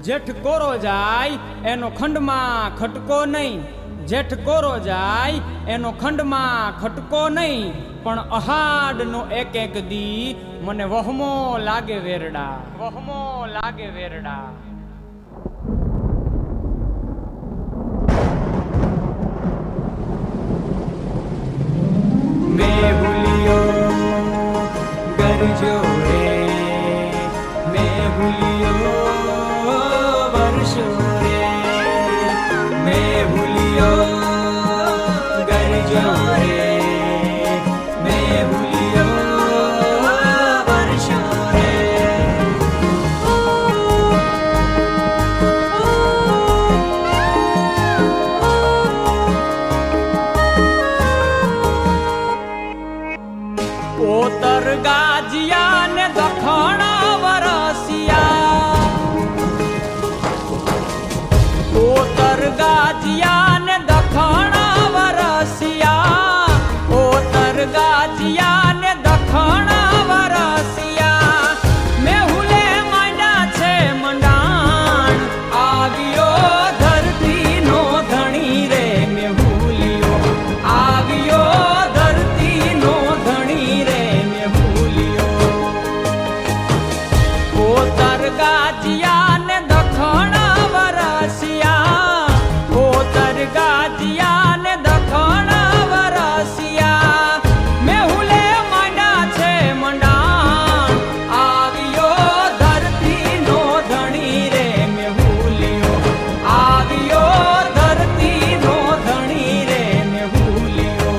જેઠ કોરો જાય એનો ખંડમાં ખટકો નહીં, જેઠ કોરો જાય એનો ખંડમાં ખટકો નહીં, પણ અહાડનો એક એક દી મને વહમો લાગે વેરડા, વહમો લાગે વેરડા. મેહુલિયો ગરજો રે, મેહુલિયો વર્ષો રે, મેહુલિયો ગરજો રે, મેહુલિયો વર્ષો રે. ઓતર ગાજિયા ને દખણા વરસિયા, ઓતર ગાજિયા ને દખણા વરસિયા, ઓતર ગાજિયા ને દખણા વરસિયા. મેહુલે માંડ્યા છે મંડાણ, આવ્યો ધરતી નો ધણી રે, મેહુલિયો આવ્યો ધરતી નો ધણી રે, મેહુલિયો. ઓતર ગાજિયા ને દખણા વરસિયા, ઓતર ગાજિયા ને દખણા વરસિયા. મેહુલે માંડ્યા છે મંડાણ, આવ્યો ધરતી નો ધણી રે, મેહુલિયો આવ્યો ધરતી નો ધણી રે, મેહુલિયો.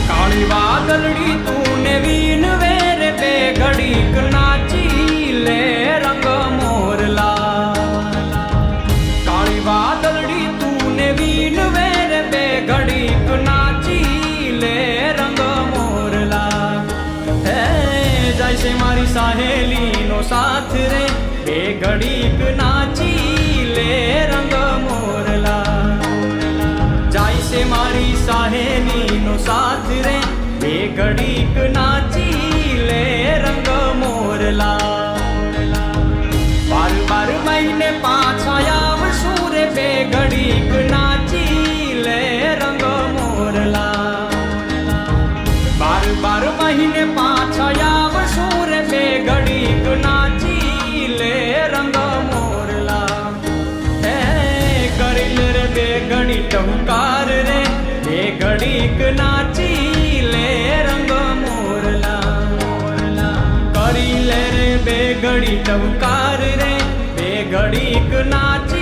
કાળી વાદળડી તું ને વીન વેર બે ઘડીક નાચી લે રંગ મોરલા. કાળી વાદળડી તું ને વીન વેર બે ઘડીક નાચી લે રંગ મોરલા. હે જાય છે મારી સાહેલી નો સાથ રે, બે ઘડીક નાચી લે રંગ મોરલા. જાય છે મારી સાહેલી નો સાથ રે, બે ઘડીક નાચી લે રંગ મોરલા. બાર બાર મહિને પાછા આવશું રે, બે ઘડીક નાચી લે રંગ મોરલા. બાર બાર મહિને પાછા આવશું રે, બે ઘડીક નાચી લે રંગ મોરલા. હે કરી લે રે બે ઘડી ટહુકાર રે, બે ઘડીક નાચી લે રંગ મોરલા. કરી લે રે બે ઘડી ટહુકાર રે, બે ઘડીક નાચી